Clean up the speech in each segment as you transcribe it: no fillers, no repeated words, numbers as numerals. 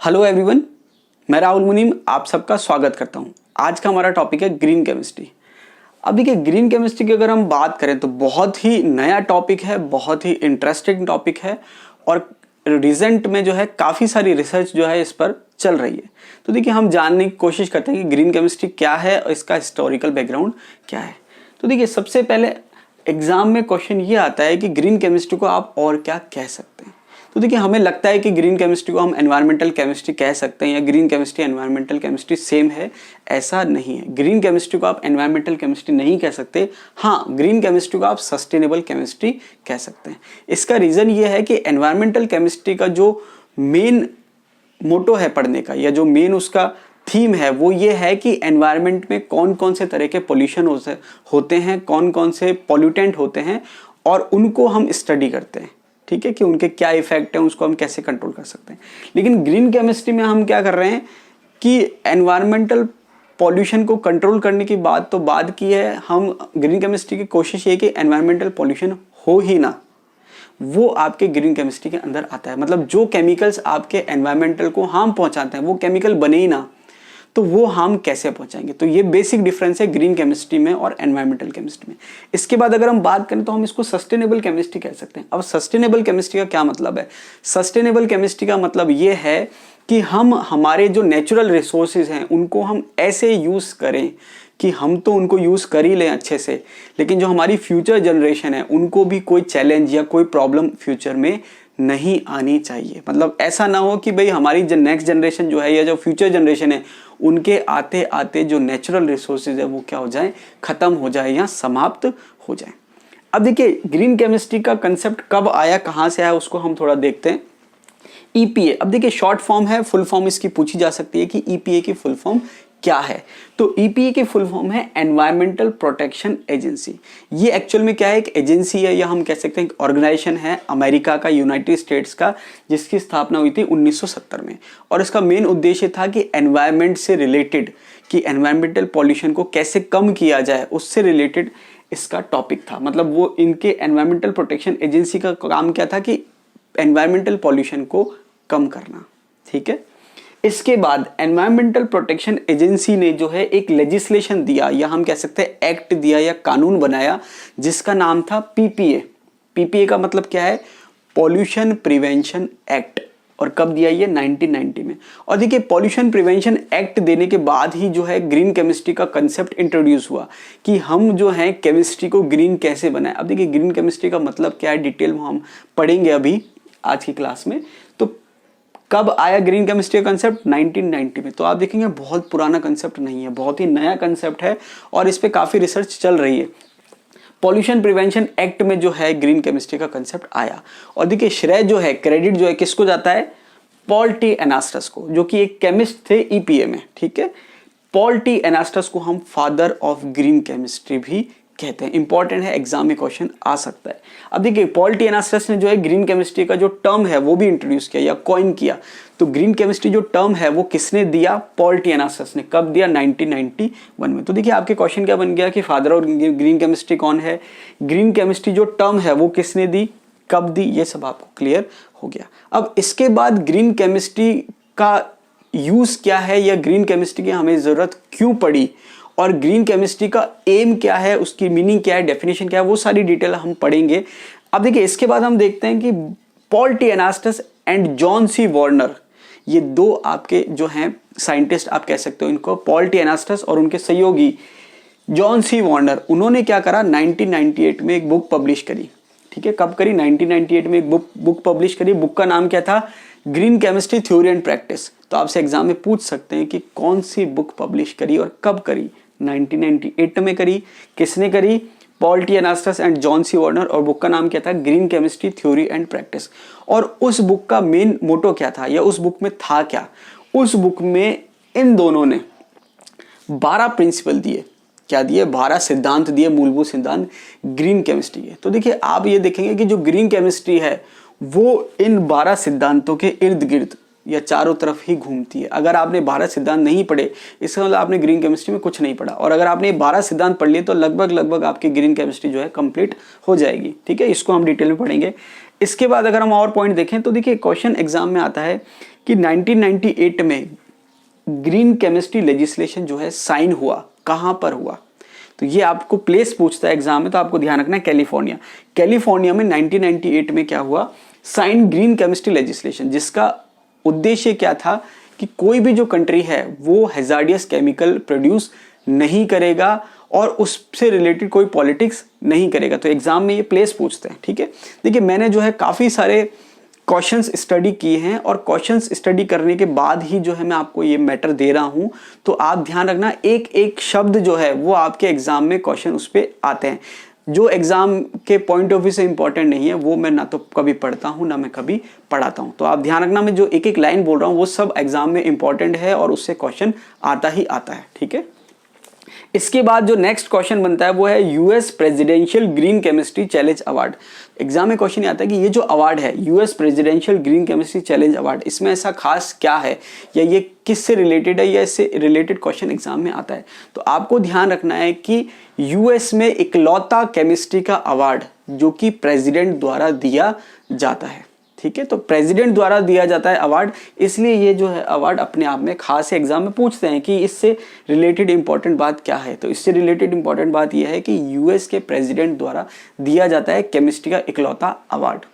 Hello everyone, मैं राहुल मुनीम आप सबका स्वागत करता हूं। आज का हमारा टॉपिक है ग्रीन केमिस्ट्री। अब देखिए, ग्रीन केमिस्ट्री की अगर हम बात करें तो बहुत ही नया टॉपिक है, बहुत ही इंटरेस्टिंग टॉपिक है और रिसेंट में जो है काफ़ी सारी रिसर्च जो है इस पर चल रही है। तो देखिए, हम जानने की कोशिश करते हैं कि ग्रीन केमिस्ट्री क्या है और इसका हिस्टोरिकल बैकग्राउंड क्या है। तो देखिए, सबसे पहले एग्जाम में क्वेश्चन ये आता है कि ग्रीन केमिस्ट्री को आप और क्या कह सकते हैं। तो देखिए, हमें लगता है कि ग्रीन केमिस्ट्री को हम एनवायरमेंटल केमिस्ट्री कह सकते हैं या green chemistry environmental chemistry same है, ऐसा नहीं है। ग्रीन केमिस्ट्री को आप एनवायरमेंटल केमिस्ट्री नहीं कह सकते। हाँ, ग्रीन केमिस्ट्री को आप सस्टेनेबल केमिस्ट्री कह सकते हैं। इसका रीज़न ये है कि एनवायरमेंटल केमिस्ट्री का जो मेन मोटो है पढ़ने का या जो मेन उसका थीम है वो ये है कि एनवायरनमेंट में कौन कौन से तरह के पोल्यूशन होते हैं, कौन कौन से पॉल्यूटेंट होते हैं और उनको हम स्टडी करते हैं। ठीक है, कि उनके क्या इफेक्ट है, उसको हम कैसे कंट्रोल कर सकते हैं। लेकिन ग्रीन केमिस्ट्री में हम क्या कर रहे हैं कि एनवायरमेंटल पॉल्यूशन को कंट्रोल करने की बात तो बाद की है। हम ग्रीन केमिस्ट्री की कोशिश ये कि एनवायरमेंटल पॉल्यूशन हो ही ना, वो आपके ग्रीन केमिस्ट्री के अंदर आता है। मतलब जो केमिकल्स आपके एनवायरमेंटल को हार्म पहुंचाते हैं वो केमिकल बने ही ना, तो वो हम कैसे पहुंचाएंगे। तो ये बेसिक डिफरेंस है ग्रीन केमिस्ट्री में और एनवायरमेंटल केमिस्ट्री में। इसके बाद अगर हम बात करें तो हम इसको सस्टेनेबल केमिस्ट्री कह सकते हैं। अब सस्टेनेबल केमिस्ट्री का क्या मतलब है? सस्टेनेबल केमिस्ट्री का मतलब ये है कि हम हमारे जो नेचुरल रिसोर्सेज हैं उनको हम ऐसे यूज करें कि हम तो उनको यूज कर ही लें अच्छे से, लेकिन जो हमारी फ्यूचर जनरेशन है उनको भी कोई चैलेंज या कोई प्रॉब्लम फ्यूचर में नहीं आनी चाहिए। मतलब ऐसा ना हो कि भाई हमारी जो नेक्स्ट जनरेशन जो है या जो फ्यूचर जनरेशन है उनके आते आते जो नेचुरल रिसोर्सेज है वो क्या हो जाए, खत्म हो जाए या समाप्त हो जाए। अब देखिए, ग्रीन केमिस्ट्री का कंसेप्ट कब आया, कहाँ से आया, उसको हम थोड़ा देखते हैं। EPA, अब देखिए शॉर्ट फॉर्म है, फुल फॉर्म इसकी पूछी जा सकती है कि EPA की फुल फॉर्म क्या है। तो EPA की फुल फॉर्म है एनवायरमेंटल प्रोटेक्शन एजेंसी। ये एक्चुअल में क्या है, एक एजेंसी है या हम कह सकते हैं एक ऑर्गेनाइजेशन है अमेरिका का, यूनाइटेड स्टेट्स का, जिसकी स्थापना हुई थी 1970 में। और इसका मेन उद्देश्य था कि एनवायरमेंट से रिलेटेड, कि एनवायरमेंटल पॉल्यूशन को कैसे कम किया जाए, उससे रिलेटेड इसका टॉपिक था। मतलब वो इनके एनवायरमेंटल प्रोटेक्शन एजेंसी का काम क्या था कि एनवायरमेंटल पॉल्यूशन को कम करना। ठीक है, इसके बाद एनवायरमेंटल प्रोटेक्शन एजेंसी ने जो है एक लेजिस्लेशन दिया या हम कह सकते हैं एक्ट दिया या कानून बनाया जिसका नाम था PPA। PPA का मतलब क्या है? Pollution prevention act. और कब दिया ये? 1990 में। और देखिए, पॉल्यूशन प्रिवेंशन एक्ट देने के बाद ही जो है ग्रीन केमिस्ट्री का कंसेप्ट इंट्रोड्यूस हुआ कि हम जो है केमिस्ट्री को ग्रीन कैसे बनाए। अब देखिए, ग्रीन केमिस्ट्री का मतलब क्या है डिटेल में हम पढ़ेंगे अभी आज की क्लास में। तो कब आया ग्रीन केमिस्ट्री का कंसेप्ट? 1990 में। तो आप देखेंगे बहुत पुराना कंसेप्ट नहीं है, बहुत ही नया कंसेप्ट है और इस पे काफी रिसर्च चल रही है। पॉल्यूशन प्रिवेंशन एक्ट में जो है ग्रीन केमिस्ट्री का कंसेप्ट आया। और देखिए, श्रेय जो है, क्रेडिट जो है किसको जाता है? पॉल टी एनास्टस को, जो कि एक केमिस्ट थे EPA में। ठीक है, पॉल टी एनास्टस को हम फादर ऑफ ग्रीन केमिस्ट्री भी कहते हैं। इंपॉर्टेंट है, एग्जाम में क्वेश्चन आ सकता है। अब देखिए, पॉल टी एनास्टस ने जो है ग्रीन केमिस्ट्री का जो टर्म है वो भी इंट्रोड्यूस किया या कॉइन किया। तो ग्रीन केमिस्ट्री जो टर्म है वो किसने दिया? पॉल टी एनास्टस ने। कब दिया? 1991 में। तो देखिए, आपके क्वेश्चन क्या बन गया कि फादर ऑफ ग्रीन केमिस्ट्री कौन है? ग्रीन केमिस्ट्री जो टर्म है वो किसने दी, कब दी, ये सब आपको क्लियर हो गया। अब इसके बाद ग्रीन केमिस्ट्री का यूज क्या है या ग्रीन केमिस्ट्री की हमें जरूरत क्यों पड़ी और ग्रीन केमिस्ट्री का एम क्या है, उसकी मीनिंग क्या है, डेफिनेशन क्या है, वो सारी डिटेल हम पढ़ेंगे। अब देखिए, इसके बाद हम देखते हैं कि Paul T Anastas and John C Warner, ये दो आपके जो हैं साइंटिस्ट आप कह सकते हो इनको, पॉल टी एनास्टस और उनके सहयोगी जॉन सी वार्नर, उन्होंने क्या करा? 1998 में एक बुक पब्लिश करी। ठीक है, कब करी? 1998 में एक बुक पब्लिश करी। बुक का नाम क्या था? Green chemistry theory and practice. तो आपसे एग्जाम में पूछ सकते हैं कि कौन सी बुक पब्लिश करी और कब करी? 1998 में करी। किसने करी? Paul T Anastas and John C Warner. और बुक का नाम क्या था? Green chemistry theory and practice. और उस बुक का मेन मोटो क्या था या उस बुक में था क्या? उस बुक में इन दोनों ने 12 प्रिंसिपल दिए। क्या दिए? 12 सिद्धांत दिए, मूलभूत सिद्धांत ग्रीन केमिस्ट्री के। तो देखिए, आप ये देखेंगे कि जो ग्रीन केमिस्ट्री है वो इन 12 सिद्धांतों के इर्द गिर्द या चारों तरफ ही घूमती है। अगर आपने 12 सिद्धांत नहीं पढ़े, इसका मतलब आपने ग्रीन केमिस्ट्री में कुछ नहीं पढ़ा। और अगर आपने 12 सिद्धांत पढ़ लिए तो लगभग आपकी ग्रीन केमिस्ट्री जो है कंप्लीट हो जाएगी। ठीक है, इसको हम डिटेल में पढ़ेंगे। इसके बाद अगर हम और पॉइंट देखें तो देखिए, क्वेश्चन एग्जाम में आता है कि 1998 में ग्रीन केमिस्ट्री लेजिस्लेशन जो है साइन हुआ, कहां पर हुआ? तो ये आपको प्लेस पूछता है एग्जाम में, तो आपको ध्यान रखना है कैलिफोर्निया। कैलिफोर्निया में 1998 में क्या हुआ? साइन ग्रीन केमिस्ट्री लेजिस्लेशन, जिसका उद्देश्य क्या था कि कोई भी जो कंट्री है वो हैजार्डियस केमिकल प्रोड्यूस नहीं करेगा और उससे रिलेटेड कोई पॉलिटिक्स नहीं करेगा। तो एग्जाम में ये प्लेस पूछते हैं, ठीक है। देखिए मैंने जो है काफ़ी सारे क्वेश्चंस स्टडी किए हैं और क्वेश्चंस स्टडी करने के बाद ही जो है मैं आपको ये मैटर दे रहा हूं, तो आप ध्यान रखना एक एक शब्द जो है वो आपके एग्जाम में क्वेश्चन उस पर आते हैं। जो एग्जाम के पॉइंट ऑफ व्यू से इंपॉर्टेंट नहीं है वो मैं ना तो कभी पढ़ता हूं ना मैं कभी पढ़ाता हूं। तो आप ध्यान रखना, मैं जो एक एक लाइन बोल रहा हूं वो सब एग्जाम में इंपॉर्टेंट है और उससे क्वेश्चन आता ही आता है, ठीक है। इसके बाद जो नेक्स्ट क्वेश्चन बनता है वो है US presidential green chemistry challenge award. Exam में क्वेश्चन आता है कि ये जो अवार्ड है US presidential green chemistry challenge award, इसमें ऐसा खास क्या है या ये किससे रिलेटेड है या इससे रिलेटेड क्वेश्चन एग्जाम में आता है। तो आपको ध्यान रखना है कि यूएस में इकलौता केमिस्ट्री का अवार्ड जो कि प्रेसिडेंट द्वारा दिया जाता है, ठीक है। तो प्रेसिडेंट द्वारा दिया जाता है अवार्ड, इसलिए ये जो है अवार्ड अपने आप में खास है। एग्जाम में पूछते हैं कि इससे रिलेटेड इंपॉर्टेंट बात क्या है, तो इससे रिलेटेड इंपॉर्टेंट बात यह है कि यूएस के प्रेसिडेंट द्वारा दिया जाता है केमिस्ट्री का इकलौता अवार्ड।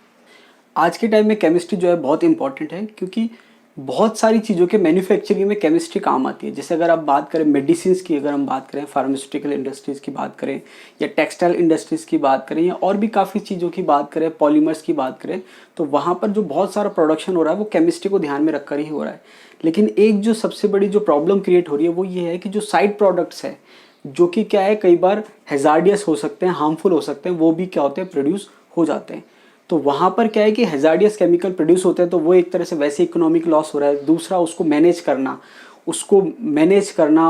आज के टाइम में केमिस्ट्री जो है बहुत इंपॉर्टेंट है, क्योंकि बहुत सारी चीज़ों के मैन्युफैक्चरिंग में केमिस्ट्री काम आती है। जैसे अगर आप बात करें मेडिसिन की, अगर हम बात करें फार्मास्यूटिकल इंडस्ट्रीज़ की बात करें या टेक्सटाइल इंडस्ट्रीज़ की बात करें या और भी काफ़ी चीज़ों की बात करें, पॉलीमर्स की बात करें, तो वहाँ पर जो बहुत सारा प्रोडक्शन हो रहा है वो केमिस्ट्री को ध्यान में रखकर ही हो रहा है। लेकिन एक जो सबसे बड़ी जो प्रॉब्लम क्रिएट हो रही है वो ये है कि जो साइड प्रोडक्ट्स है जो कि क्या है कई बार हैजार्डियस हो सकते हैं, हार्मफुल हो सकते हैं, वो भी क्या होते हैं प्रोड्यूस हो जाते हैं। तो वहाँ पर क्या है कि हैजार्डियस केमिकल प्रोड्यूस होते हैं, तो वो एक तरह से वैसे इकोनॉमिक लॉस हो रहा है। दूसरा उसको मैनेज करना,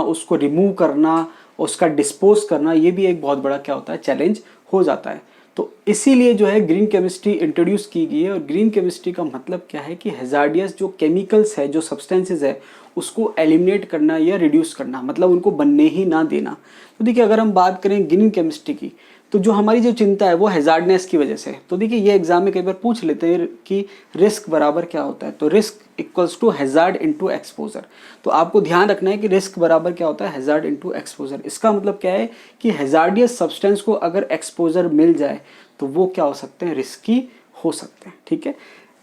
उसको रिमूव करना, उसका डिस्पोज करना, ये भी एक बहुत बड़ा क्या होता है चैलेंज हो जाता है। तो इसीलिए जो है ग्रीन केमिस्ट्री इंट्रोड्यूस की गई है। और ग्रीन केमिस्ट्री का मतलब क्या है कि हैजार्डियस जो केमिकल्स है, जो सब्सटेंसेज है, उसको एलिमिनेट करना या रिड्यूस करना, मतलब उनको बनने ही ना देना। तो देखिए अगर हम बात करें ग्रीन केमिस्ट्री की, तो जो हमारी जो चिंता है वो हैजार्डनेस की वजह से है। तो देखिए ये एग्जाम में कई बार पूछ लेते हैं कि रिस्क बराबर क्या होता है, तो risk equals to hazard into exposure. तो आपको ध्यान रखना है कि रिस्क बराबर क्या होता है हैजार्ड इनटू एक्सपोजर। इसका मतलब क्या है कि हैजार्डियस सब्सटेंस को अगर एक्सपोजर मिल जाए तो वो क्या हो सकते हैं, रिस्की हो सकते हैं, ठीक है।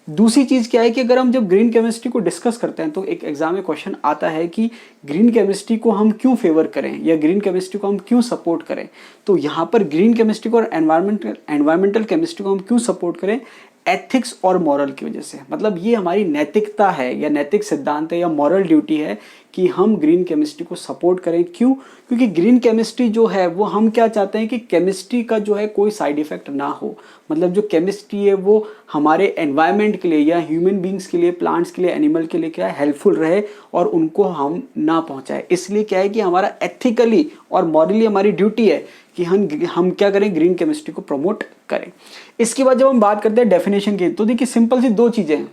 दूसरी चीज़ क्या है कि अगर हम जब ग्रीन केमिस्ट्री को डिस्कस करते हैं तो एक एग्जाम में क्वेश्चन आता है कि ग्रीन केमिस्ट्री को हम क्यों फेवर करें या ग्रीन केमिस्ट्री को हम क्यों सपोर्ट करें। तो यहाँ पर ग्रीन केमिस्ट्री को और एनवायरमेंटल केमिस्ट्री को हम क्यों सपोर्ट करें, एथिक्स और मॉरल की वजह से। मतलब ये हमारी नैतिकता है या नैतिक सिद्धांत है या मॉरल ड्यूटी है कि हम ग्रीन केमिस्ट्री को सपोर्ट करें। क्यों? क्योंकि ग्रीन केमिस्ट्री जो है वो हम क्या चाहते हैं कि केमिस्ट्री का जो है कोई साइड इफेक्ट ना हो। मतलब जो केमिस्ट्री है वो हमारे एनवायरनमेंट के लिए या ह्यूमन बींग्स के लिए, प्लांट्स के लिए, एनिमल के लिए क्या है हेल्पफुल रहे और उनको हम ना पहुंचाए। इसलिए क्या है कि हमारा एथिकली और मॉरली हमारी ड्यूटी है कि हम क्या करें, ग्रीन केमिस्ट्री को प्रमोट करें। इसके बाद जब हम बात करते हैं डेफिनेशन की, तो देखिए सिंपल सी दो चीज़ें हैं।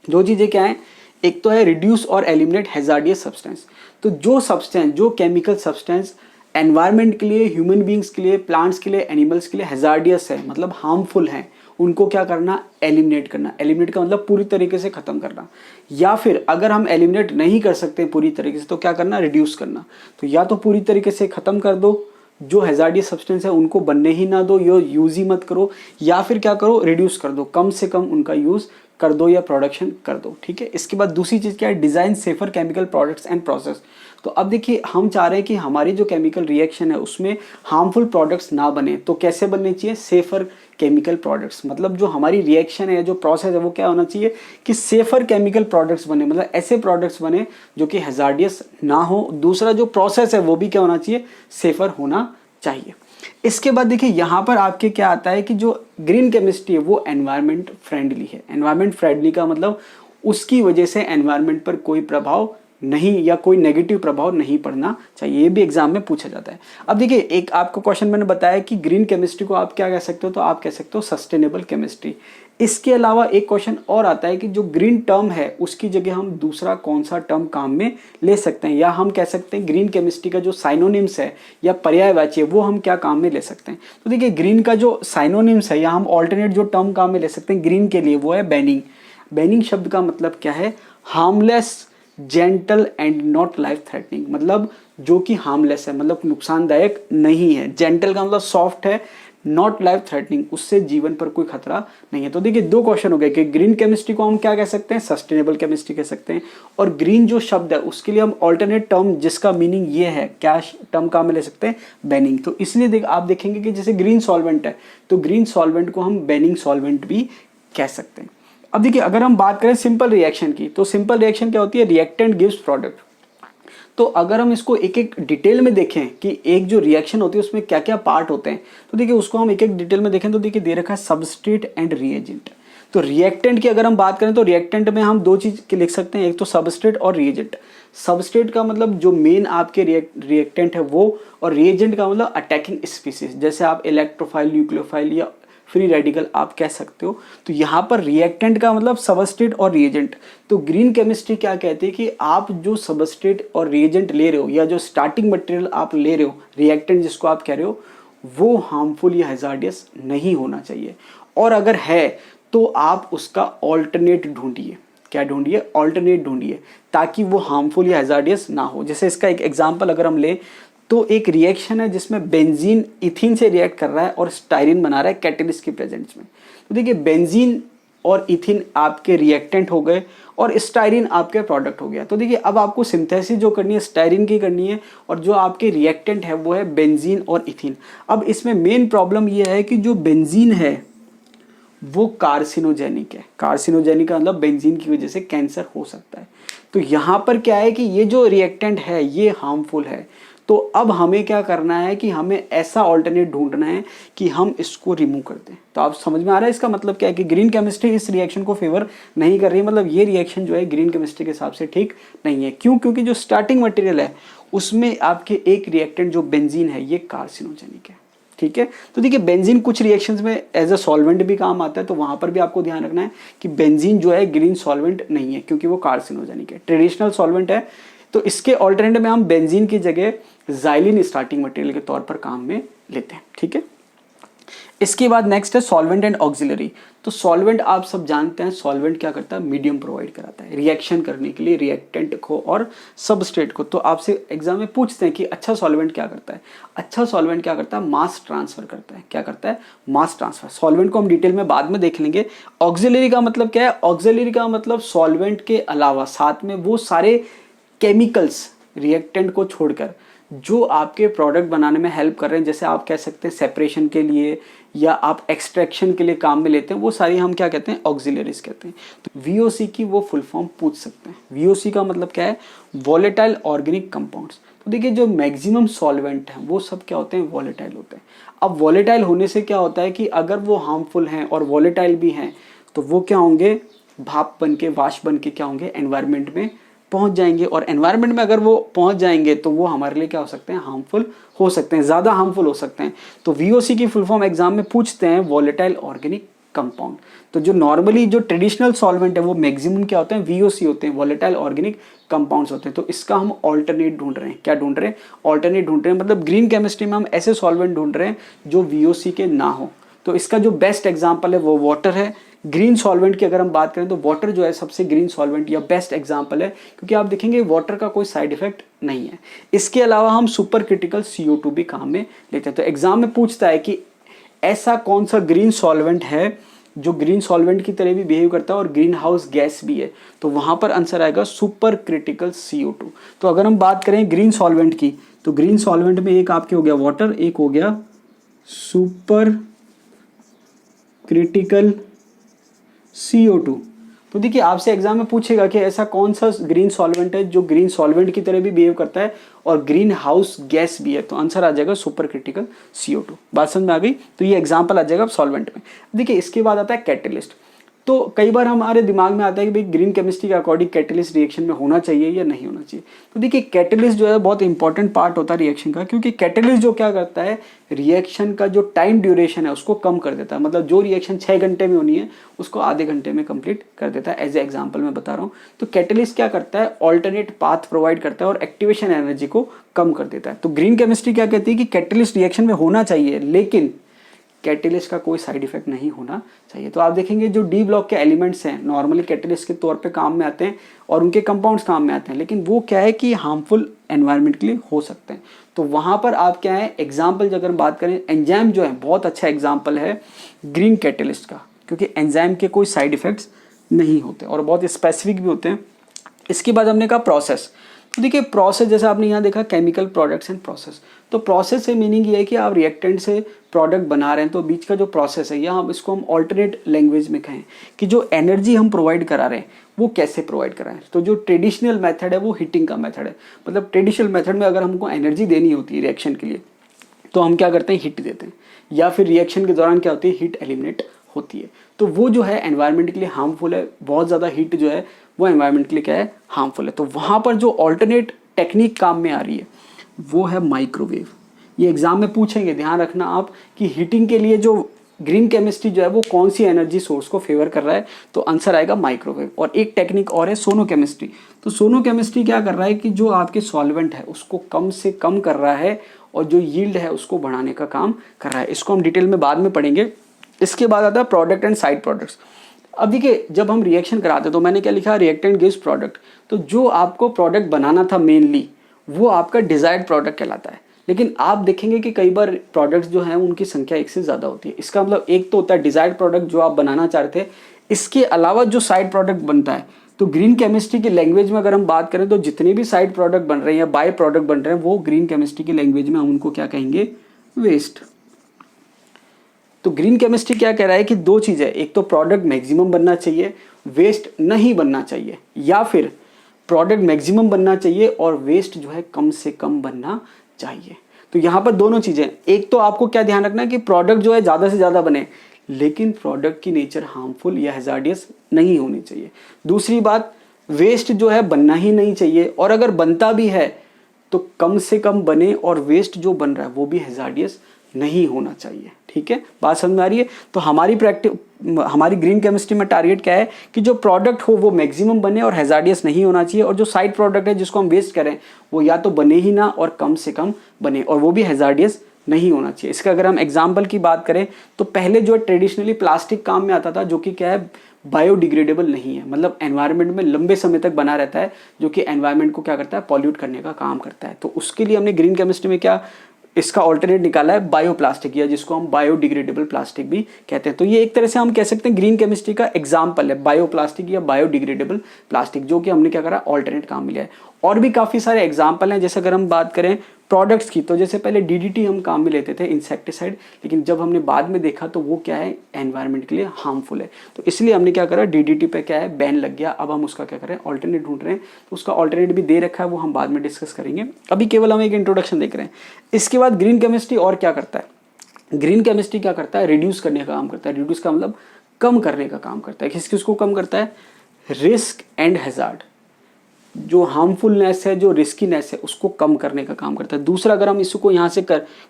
दो चीज़ें क्या हैं, एक तो है रिड्यूस और एलिमिनेट हैजार्डियस सब्सटेंस। तो जो सब्सटेंस, जो केमिकल सब्सटेंस एनवायरनमेंट के लिए, ह्यूमन बींग्स के लिए, प्लांट्स के लिए, एनिमल्स के लिए हैजार्डियस है, मतलब हार्मफुल है, उनको क्या करना, एलिमिनेट करना। एलिमिनेट का मतलब पूरी तरीके से खत्म करना। या फिर अगर हम एलिमिनेट नहीं कर सकते पूरी तरीके से तो क्या करना, रिड्यूस करना। तो या तो पूरी तरीके से खत्म कर दो, जो हैजार्डियस सब्सटेंस है उनको बनने ही ना दो, यो यूज ही मत करो, या फिर क्या करो, रिड्यूस कर दो, कम से कम उनका यूज कर दो या प्रोडक्शन कर दो, ठीक है। इसके बाद दूसरी चीज़ क्या है, design safer chemical products and process. तो अब देखिए हम चाह रहे हैं कि हमारी जो केमिकल रिएक्शन है उसमें हार्मफुल प्रोडक्ट्स ना बने, तो कैसे बनने चाहिए, सेफर केमिकल प्रोडक्ट्स। मतलब जो हमारी रिएक्शन है, जो प्रोसेस है, वो क्या होना चाहिए कि सेफर केमिकल प्रोडक्ट्स बने, मतलब ऐसे प्रोडक्ट्स बने जो कि हैजार्डियस ना हो। दूसरा जो प्रोसेस है वो भी क्या होना चाहिए, सेफर होना चाहिए। इसके बाद देखिए यहाँ पर आपके क्या आता है कि जो ग्रीन केमिस्ट्री है वो एनवायरनमेंट फ्रेंडली है। एनवायरनमेंट फ्रेंडली का मतलब उसकी वजह से एनवायरनमेंट पर कोई प्रभाव नहीं या कोई नेगेटिव प्रभाव नहीं पड़ना चाहिए। ये भी एग्जाम में पूछा जाता है। अब देखिए एक आपको क्वेश्चन मैंने बताया कि ग्रीन केमिस्ट्री को आप क्या कह सकते हो, तो आप कह सकते हो सस्टेनेबल केमिस्ट्री। इसके अलावा एक क्वेश्चन और आता है कि जो ग्रीन टर्म है उसकी जगह हम दूसरा कौन सा टर्म काम में ले सकते हैं, या हम कह सकते हैं ग्रीन केमिस्ट्री का जो साइनोनिम्स है या पर्यायवाची है वो हम क्या काम में ले सकते हैं। तो देखिए ग्रीन का जो साइनोनिम्स है या हम ऑल्टरनेट जो टर्म काम में ले सकते हैं ग्रीन के लिए वो है बैनिंग। बैनिंग शब्द का मतलब क्या है, harmless, gentle and not life threatening, मतलब जो कि हार्मलेस है, मतलब नुकसानदायक नहीं है। जेंटल का मतलब सॉफ्ट है, नॉट लाइफ थ्रेटनिंग, उससे जीवन पर कोई खतरा नहीं है। तो देखिए दो क्वेश्चन हो गए कि ग्रीन केमिस्ट्री को हम क्या कह सकते हैं, सस्टेनेबल केमिस्ट्री कह सकते हैं, और ग्रीन जो शब्द है उसके लिए हम ऑल्टरनेट टर्म जिसका मीनिंग ये है, क्या टर्म काम में ले सकते हैं, बैनिंग। तो इसलिए आप देखेंगे कि जैसे ग्रीन सॉल्वेंट है तो ग्रीन सॉल्वेंट को हम बैनिंग सॉल्वेंट भी कह सकते हैं। अब देखिए अगर हम बात करें सिंपल रिएक्शन की, तो सिंपल रिएक्शन क्या होती है, रिएक्टेंट गिव्स प्रोडक्ट। तो अगर हम इसको एक एक डिटेल में देखें कि एक जो रिएक्शन होती है उसमें क्या क्या पार्ट होते हैं, तो देखिए उसको हम एक एक डिटेल में देखें तो देखिए दे रखा है सबस्ट्रेट एंड रिएजेंट। तो रिएक्टेंट की अगर हम बात करें तो रिएक्टेंट में हम दो चीज लिख सकते हैं, एक तो सबस्ट्रेट और रिएजेंट। सबस्ट्रेट का मतलब जो मेन आपके रिएक्टेंट है वो, और रिएजेंट का मतलब अटैकिंग स्पीसीज, जैसे आप इलेक्ट्रोफाइल, न्यूक्लियोफाइल या फ्री रेडिकल आप कह सकते हो। तो यहाँ पर रिएक्टेंट का मतलब सबस्ट्रेट और रिएजेंट। तो ग्रीन केमिस्ट्री क्या कहती है कि आप जो सबस्ट्रेट और रिएजेंट ले रहे हो या जो स्टार्टिंग मटेरियल आप ले रहे हो, रिएक्टेंट जिसको आप कह रहे हो, वो हार्मफुल या हैजार्डियस नहीं होना चाहिए, और अगर है तो आप उसका ऑल्टरनेट ढूंढिए। क्या ढूंढिए, ऑल्टरनेट ढूंढिए, ताकि वो हार्मफुल या हैजार्डियस ना हो। जैसे इसका एक एग्जांपल अगर हम लें तो एक रिएक्शन है जिसमें बेंजीन इथिन से रिएक्ट कर रहा है और स्टाइरिन बना रहा है कैटेलिस्ट के प्रेजेंस में। तो देखिए बेंजीन और इथिन आपके रिएक्टेंट हो गए और स्टाइरिन आपके प्रोडक्ट हो गया। तो देखिए अब आपको सिंथेसिस जो करनी है स्टाइरिन की करनी है, और जो आपके रिएक्टेंट है वो है बेंजीन और इथिन। अब इसमें मेन प्रॉब्लम ये है कि जो बेंजीन है वो कार्सिनोजेनिक है। कार्सिनोजेनिक का मतलब बेंजीन की वजह से कैंसर हो सकता है। तो यहाँ पर क्या है कि ये जो रिएक्टेंट है ये हार्मफुल है। तो अब हमें क्या करना है कि हमें ऐसा ऑल्टरनेट ढूंढना है कि हम इसको रिमूव कर दें। तो आप समझ में आ रहा है इसका मतलब क्या है कि ग्रीन केमिस्ट्री इस रिएक्शन को फेवर नहीं कर रही है, मतलब ये रिएक्शन जो है ग्रीन केमिस्ट्री के हिसाब से ठीक नहीं है। क्यों? क्योंकि जो स्टार्टिंग मटेरियल है उसमें आपके एक रिएक्टेंट जो बेंजीन है ये कार्सिनोजेनिक है। ठीक है, तो देखिए बेंजीन कुछ रिएक्शंस में एज अ सॉल्वेंट भी काम आता है, तो वहां पर भी आपको ध्यान रखना है कि बेंजीन जो है ग्रीन सॉल्वेंट नहीं है क्योंकि वो कार्सिनोजेनिक है, ट्रेडिशनल सॉल्वेंट है। तो इसके ऑल्टरनेटिव में हम बेंजीन की जगह जाइलिन स्टार्टिंग मटेरियल के तौर पर काम में लेते हैं। ठीक है, इसके बाद नेक्स्ट है सॉल्वेंट एंड ऑक्सिलरी। तो सॉल्वेंट आप सब जानते हैं, सॉल्वेंट क्या करता है, मीडियम प्रोवाइड कराता है रिएक्शन करने के लिए रिएक्टेंट को और सबस्ट्रेट को। तो आपसे एग्जाम में पूछते हैं कि अच्छा सॉल्वेंट क्या करता है। अच्छा सॉल्वेंट क्या करता है, मास ट्रांसफर करता है। क्या करता है, मास ट्रांसफर। सॉल्वेंट को हम डिटेल में बाद में देख लेंगे। ऑक्सिलरी का मतलब क्या है, ऑक्सिलरी का मतलब सॉल्वेंट के अलावा साथ में वो सारे केमिकल्स रिएक्टेंट को छोड़कर जो आपके प्रोडक्ट बनाने में हेल्प कर रहे हैं, जैसे आप कह सकते हैं सेपरेशन के लिए या आप एक्सट्रैक्शन के लिए काम में लेते हैं, वो सारी हम क्या कहते हैं, ऑक्सिलरीज कहते हैं। तो वीओसी की वो फुल फॉर्म पूछ सकते हैं। वीओसी का मतलब क्या है, वॉलेटाइल ऑर्गेनिक कंपाउंड्स। तो देखिए जो मैक्सिमम सॉल्वेंट हैं वो सब क्या होते हैं, वॉलेटाइल होते हैं। अब वॉलेटाइल होने से क्या होता है कि अगर वो हार्मफुल हैं और वॉलेटाइल भी हैं तो वो क्या होंगे, भाप बन के, वाष्प बन के क्या होंगे, एनवायरनमेंट में पहुंच जाएंगे, और एनवायरनमेंट में अगर वो पहुंच जाएंगे तो वो हमारे लिए क्या हो सकते हैं, हार्मफुल हो सकते हैं, ज़्यादा हार्मफुल हो सकते हैं। तो वीओसी की फुल फॉर्म एग्जाम में पूछते हैं, वॉलेटाइल ऑर्गेनिक कंपाउंड। तो जो नॉर्मली जो ट्रेडिशनल सॉल्वेंट है वो मैक्सिमम क्या होते हैं, वीओसी होते हैं, वॉलेटाइल ऑर्गेनिक कंपाउंड्स होते हैं। तो इसका हम ऑल्टरनेट ढूंढ रहे हैं। क्या ढूंढ रहे हैं, ऑल्टरनेट ढूंढ रहे हैं। मतलब ग्रीन केमिस्ट्री में हम ऐसे सॉल्वेंट ढूंढ रहे हैं जो वीओसी के ना हो। तो इसका जो बेस्ट एग्जाम्पल है वो वाटर है। ग्रीन सॉल्वेंट की अगर हम बात करें तो वाटर जो है सबसे ग्रीन सॉल्वेंट या बेस्ट एग्जांपल है, क्योंकि आप देखेंगे वाटर का कोई साइड इफेक्ट नहीं है। इसके अलावा हम सुपर क्रिटिकल CO2 भी काम में लेते हैं। तो एग्जाम में पूछता है कि ऐसा कौन सा ग्रीन सॉल्वेंट है जो ग्रीन सॉल्वेंट की तरह भी बिहेव करता है और ग्रीन हाउस गैस भी है, तो वहां पर आंसर आएगा सुपर क्रिटिकल CO2। तो अगर हम बात करें ग्रीन सॉल्वेंट की, तो ग्रीन सॉल्वेंट में एक आपके हो गया वाटर, एक हो गया सुपर क्रिटिकल CO2। तो देखिए आपसे एग्जाम में पूछेगा कि ऐसा कौन सा ग्रीन सॉल्वेंट है जो ग्रीन सॉल्वेंट की तरह भी बिहेव करता है और ग्रीन हाउस गैस भी है, तो आंसर आ जाएगा सुपर क्रिटिकल CO2। बात समझ में आ गई। तो ये एग्जांपल आ जाएगा सॉल्वेंट में। देखिए इसके बाद आता है कैटलिस्ट। तो कई बार हमारे दिमाग में आता है कि भाई ग्रीन केमिस्ट्री के अकॉर्डिंग कैटलिस्ट रिएक्शन में होना चाहिए या नहीं होना चाहिए। तो देखिए कैटलिस्ट जो है बहुत इंपॉर्टेंट पार्ट होता है रिएक्शन का, क्योंकि कैटलिस्ट जो क्या करता है, रिएक्शन का जो टाइम ड्यूरेशन है उसको कम कर देता है। मतलब जो रिएक्शन 6 घंटे में होनी है उसको आधे घंटे में कंप्लीट कर देता है। एज ए एग्जाम्पल मैं बता रहा हूँ। तो कैटलिस्ट क्या करता है, ऑल्टरनेट पाथ प्रोवाइड करता है और एक्टिवेशन एनर्जी को कम कर देता है। तो ग्रीन केमिस्ट्री क्या कहती है कि कैटलिस्ट रिएक्शन में होना चाहिए, लेकिन कैटेलिस्ट का कोई साइड इफेक्ट नहीं होना चाहिए। तो आप देखेंगे जो डी ब्लॉक के एलिमेंट्स हैं नॉर्मली कैटेलिस्ट के तौर पे काम में आते हैं और उनके कंपाउंड्स काम में आते हैं, लेकिन वो क्या है कि हार्मफुल एनवायरनमेंट के लिए हो सकते हैं। तो वहाँ पर आप क्या है एग्जाम्पल अगर हम बात करें, एंजाइम जो है बहुत अच्छा एग्जाम्पल है ग्रीन कैटेलिस्ट का, क्योंकि एंजाइम के कोई साइड इफेक्ट्स नहीं होते और बहुत स्पेसिफिक भी होते हैं। इसके बाद हमने कहा प्रोसेस। तो देखिए प्रोसेस, जैसे आपने यहाँ देखा केमिकल प्रोडक्ट्स एंड प्रोसेस, तो प्रोसेस से मीनिंग ये है कि आप रिएक्टेंट से प्रोडक्ट बना रहे हैं, तो बीच का जो प्रोसेस है, या हम इसको हम ऑल्टरनेट लैंग्वेज में कहें कि जो एनर्जी हम प्रोवाइड करा रहे हैं वो कैसे प्रोवाइड करा रहे हैं। तो जो ट्रेडिशनल मेथड है वो हीटिंग का मेथड है। मतलब ट्रेडिशनल मेथड में अगर हमको एनर्जी देनी होती है रिएक्शन के लिए तो हम क्या करते हैं, हीट देते हैं, या फिर रिएक्शन के दौरान क्या होती है, हीट एलिमिनेट होती है। तो वो जो है एनवायरनमेंट के लिए हार्मफुल है, बहुत ज़्यादा हीट जो है वो एनवायरनमेंट के लिए क्या है, हार्मफुल है। तो वहाँ पर जो ऑल्टरनेट टेक्निक काम में आ रही है वो है माइक्रोवेव। ये एग्जाम में पूछेंगे, ध्यान रखना आप कि हीटिंग के लिए जो ग्रीन केमिस्ट्री जो है वो कौन सी एनर्जी सोर्स को फेवर कर रहा है, तो आंसर आएगा माइक्रोवेव। और एक टेक्निक और है सोनो केमिस्ट्री। तो सोनो केमिस्ट्री क्या कर रहा है कि जो आपके सॉल्वेंट है उसको कम से कम कर रहा है और जो यील्ड है उसको बढ़ाने का काम कर रहा है। इसको हम डिटेल में बाद में पढ़ेंगे। इसके बाद आता है प्रोडक्ट एंड साइड प्रोडक्ट्स। अब देखिए जब हम रिएक्शन कराते हैं तो मैंने क्या लिखा, रिएक्टेंट गिव्स प्रोडक्ट। तो जो आपको प्रोडक्ट बनाना था मेनली वो आपका डिजायर्ड प्रोडक्ट कहलाता है। लेकिन आप देखेंगे कि कई बार प्रोडक्ट्स जो हैं उनकी संख्या एक से ज़्यादा होती है। इसका मतलब एक तो होता है डिजायर्ड प्रोडक्ट जो आप बनाना चाह रहे थे, इसके अलावा जो साइड प्रोडक्ट बनता है। तो ग्रीन केमिस्ट्री की लैंग्वेज में अगर हम बात करें तो जितने भी साइड प्रोडक्ट बन रहे हैं या बाय प्रोडक्ट बन रहे हैं वो ग्रीन केमिस्ट्री की लैंग्वेज में हम उनको क्या कहेंगे, वेस्ट। तो ग्रीन केमिस्ट्री क्या कह रहा है कि दो चीज़ है, एक तो प्रोडक्ट मैक्सिमम बनना चाहिए, वेस्ट नहीं बनना चाहिए, या फिर प्रोडक्ट मैक्सिमम बनना चाहिए और वेस्ट जो है कम से कम बनना चाहिए। तो यहाँ पर दोनों चीज़ें, एक तो आपको क्या ध्यान रखना है कि प्रोडक्ट जो है ज़्यादा से ज़्यादा बने, लेकिन प्रोडक्ट की नेचर हार्मफुल या हैजार्डियस नहीं होनी चाहिए। दूसरी बात, वेस्ट जो है बनना ही नहीं चाहिए, और अगर बनता भी है तो कम से कम बने और वेस्ट जो बन रहा है वो भी हैजार्डियस नहीं होना चाहिए। ठीक है, बात समझ में आ रही है। तो हमारी ग्रीन केमिस्ट्री में टारगेट क्या है कि जो प्रोडक्ट हो वो मैक्सिमम बने और हैजार्डियस नहीं होना चाहिए, और जो साइड प्रोडक्ट है जिसको हम वेस्ट करें वो या तो बने ही ना और कम से कम बने, और वो भी हैजार्डियस नहीं होना चाहिए। इसका अगर हम एग्जाम्पल की बात करें तो पहले जो ट्रेडिशनली प्लास्टिक काम में आता था, जो कि क्या है बायोडिग्रेडेबल नहीं है, मतलब एनवायरनमेंट में लंबे समय तक बना रहता है, जो कि एनवायरनमेंट को क्या करता है, पॉल्यूट करने का काम करता है। तो उसके लिए हमने ग्रीन केमिस्ट्री में क्या इसका ऑल्टरनेट निकाला है, बायोप्लास्टिक, या जिसको हम बायोडिग्रेडेबल प्लास्टिक भी कहते हैं। तो ये एक तरह से हम कह सकते हैं ग्रीन केमिस्ट्री का एग्जाम्पल है बायोप्लास्टिक या बायोडिग्रेडेबल प्लास्टिक, जो कि हमने क्या करा, ऑल्टरनेट काम मिला है। और भी काफ़ी सारे एग्जाम्पल हैं, जैसे अगर हम बात करें प्रोडक्ट्स की, तो जैसे पहले डीडीटी हम काम में लेते थे, इंसेक्टिसाइड, लेकिन जब हमने बाद में देखा तो वो क्या है, एनवायरनमेंट के लिए हार्मफुल है। तो इसलिए हमने क्या करा, डीडीटी पे क्या है, बैन लग गया। अब हम उसका क्या करें, ऑल्टरनेट ढूंढ रहे हैं। तो उसका ऑल्टरनेट भी दे रखा है, वो हम बाद में डिस्कस करेंगे, अभी केवल हम एक इंट्रोडक्शन देख रहे हैं। इसके बाद ग्रीन केमिस्ट्री और क्या करता है, ग्रीन केमिस्ट्री क्या करता है, रिड्यूस करने का काम करता है। रिड्यूस का मतलब कम करने का काम करता है। किस किसको कम करता है, रिस्क एंड हैजार्ड, जो हार्मफुलनेस है, जो रिस्कीनेस है, उसको कम करने का काम करता है। दूसरा, अगर हम इसको यहाँ से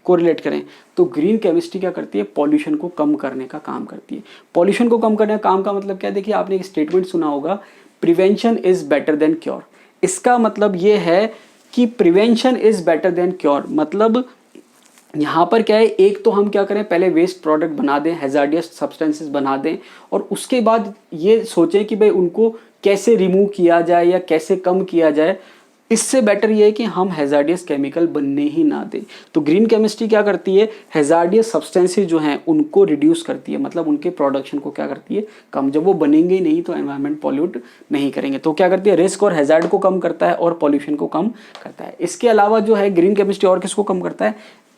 कोरिलेट करें तो ग्रीन केमिस्ट्री क्या करती है, पॉल्यूशन को कम करने का काम करती है। पॉल्यूशन को कम करने का काम का मतलब क्या है, देखिए आपने एक स्टेटमेंट सुना होगा, prevention is better than cure. इसका मतलब ये है कि prevention is better than cure, मतलब यहाँ पर क्या है, एक तो हम क्या करें, पहले वेस्ट प्रोडक्ट बना दें, हैजार्डियस सब्सटेंसेस बना दें, और उसके बाद ये सोचें कि भाई उनको कैसे रिमूव किया जाए या कैसे कम किया जाए। इससे बेटर ये है कि हम हैजार्डियस केमिकल बनने ही ना दें। तो ग्रीन केमिस्ट्री क्या करती है, हैजार्डियस सब्सटेंसेस जो हैं उनको रिड्यूस करती है, मतलब उनके प्रोडक्शन को क्या करती है, कम। जब वो बनेंगे ही नहीं तो एनवायरनमेंट पॉल्यूट नहीं करेंगे। तो क्या करती है, रिस्क और हैजार्ड को कम करता है और पॉल्यूशन को कम करता है। इसके अलावा जो है ग्रीन केमिस्ट्री और किसको कम करता है,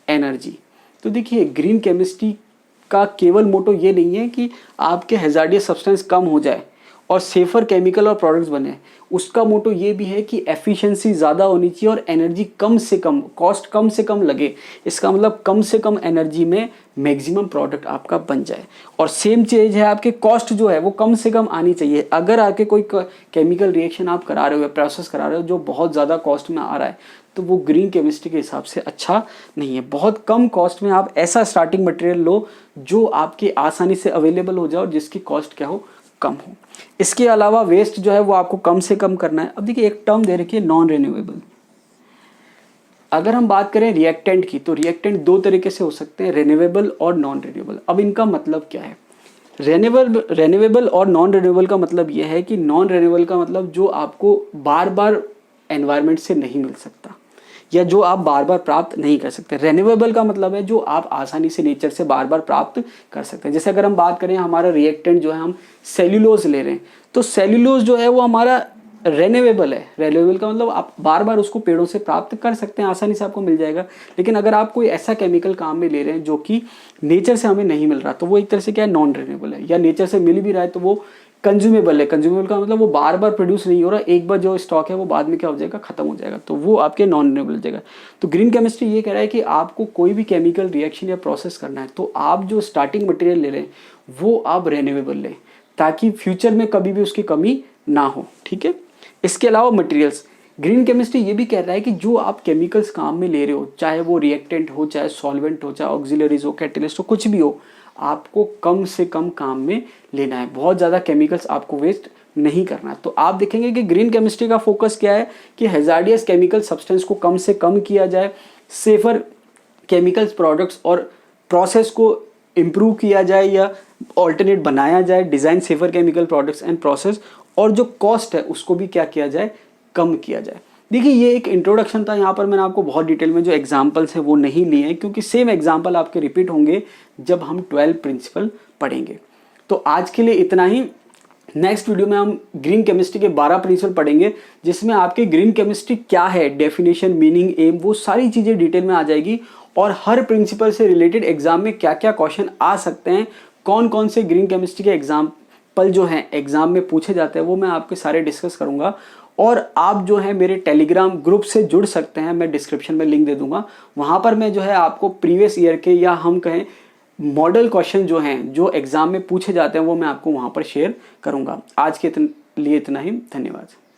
एनर्जी। तो देखिए ग्रीन केमिस्ट्री का केवल मोटो ये नहीं है कि आपके हैजार्डियस सब्सटेंस कम हो जाए और सेफर केमिकल और प्रोडक्ट्स बने, उसका मोटो ये भी है कि एफिशिएंसी ज़्यादा होनी चाहिए और एनर्जी कम से कम, कॉस्ट कम से कम लगे। इसका मतलब कम से कम एनर्जी में मैक्सिमम प्रोडक्ट आपका बन जाए। और सेम चीज़ है, आपके कॉस्ट जो है वो कम से कम आनी चाहिए। अगर आपके कोई केमिकल रिएक्शन आप करा रहे हो, प्रोसेस करा रहे हो जो बहुत ज़्यादा कॉस्ट में आ रहा है, तो वो ग्रीन केमिस्ट्री के हिसाब से अच्छा नहीं है। बहुत कम कॉस्ट में आप ऐसा स्टार्टिंग मटेरियल लो जो आपकी आसानी से अवेलेबल हो जाए और जिसकी कॉस्ट क्या हो, कम हो। इसके अलावा वेस्ट जो है वो आपको कम से कम करना है। अब देखिए एक टर्म दे रखी है, नॉन रिन्यूएबल। अगर हम बात करें रिएक्टेंट की, तो रिएक्टेंट दो तरीके से हो सकते हैं, रेन्यूएबल और नॉन रिन्यूएबल। अब इनका मतलब क्या है? रेन्यूएबल और नॉन रिन्यूएबल का मतलब यह है कि नॉन रिन्यूएबल का मतलब जो आपको बार बार एनवायरनमेंट से नहीं मिल सकता या जो आप बार बार प्राप्त नहीं कर सकते। रेन्यूएबल का मतलब है जो आप आसानी से नेचर से बार बार प्राप्त कर सकते हैं। जैसे अगर हम बात करें हमारा रिएक्टेंट जो है, हम सेल्यूलोज ले रहे हैं, तो सेल्यूलोज जो है वो हमारा रेन्यूएबल है। रेन्यूएबल का मतलब आप बार बार उसको पेड़ों से प्राप्त कर सकते हैं, आसानी से आपको मिल जाएगा। लेकिन अगर आप कोई ऐसा केमिकल काम में ले रहे हैं जो कि नेचर से हमें नहीं मिल रहा, तो वो एक तरह से क्या है, नॉन रेन्यूएबल है। या नेचर से मिल भी रहा है तो वो कंज्यूमेबल है। कंज्यूमेबल का मतलब वो बार बार प्रोड्यूस नहीं हो रहा, एक बार जो स्टॉक है वो बाद में क्या हो जाएगा, खत्म हो जाएगा, तो वो आपके नॉन रिन्यूएबल हो जाएगा। तो ग्रीन केमिस्ट्री ये कह रहा है कि आपको कोई भी केमिकल रिएक्शन या प्रोसेस करना है तो आप जो स्टार्टिंग मटेरियल ले रहे हैं वो आप रेन्यूएबल लें, ताकि फ्यूचर में कभी भी उसकी कमी ना हो। ठीक है। इसके अलावा मटेरियल्स, ग्रीन केमिस्ट्री ये भी कह रहा है कि जो आप केमिकल्स काम में ले रहे हो, चाहे वो रिएक्टेंट हो, चाहे सॉल्वेंट हो, चाहे ऑक्सिलरीज हो, कैटेलिस्ट हो, कुछ भी हो, आपको कम से कम काम में लेना है। बहुत ज़्यादा केमिकल्स आपको वेस्ट नहीं करना है। तो आप देखेंगे कि ग्रीन केमिस्ट्री का फोकस क्या है कि हैजार्डियस केमिकल सब्सटेंस को कम से कम किया जाए, सेफर केमिकल्स प्रोडक्ट्स और प्रोसेस को इम्प्रूव किया जाए या ऑल्टरनेट बनाया जाए, design safer chemical products and process, और जो कॉस्ट है उसको भी क्या किया जाए, कम किया जाए। देखिए ये एक इंट्रोडक्शन था, यहाँ पर मैंने आपको बहुत डिटेल में जो एग्जांपल्स हैं वो नहीं लिए हैं, क्योंकि सेम एग्जांपल आपके रिपीट होंगे जब हम 12 प्रिंसिपल पढ़ेंगे। तो आज के लिए इतना ही। नेक्स्ट वीडियो में हम ग्रीन केमिस्ट्री के 12 प्रिंसिपल पढ़ेंगे, जिसमें आपके ग्रीन केमिस्ट्री क्या है, डेफिनेशन, मीनिंग, एम, वो सारी चीज़ें डिटेल में आ जाएगी, और हर प्रिंसिपल से रिलेटेड एग्जाम में क्या क्या क्वेश्चन आ सकते हैं, कौन कौन से ग्रीन केमिस्ट्री के एग्जाम्पल जो हैं एग्जाम में पूछे जाते हैं, वो मैं आपके सारे डिस्कस करूंगा। और आप जो है मेरे टेलीग्राम ग्रुप से जुड़ सकते हैं, मैं डिस्क्रिप्शन में लिंक दे दूंगा। वहाँ पर मैं जो है आपको प्रीवियस ईयर के या हम कहें मॉडल क्वेश्चन जो हैं जो एग्जाम में पूछे जाते हैं वो मैं आपको वहाँ पर शेयर करूँगा। आज के लिए इतना ही। धन्यवाद।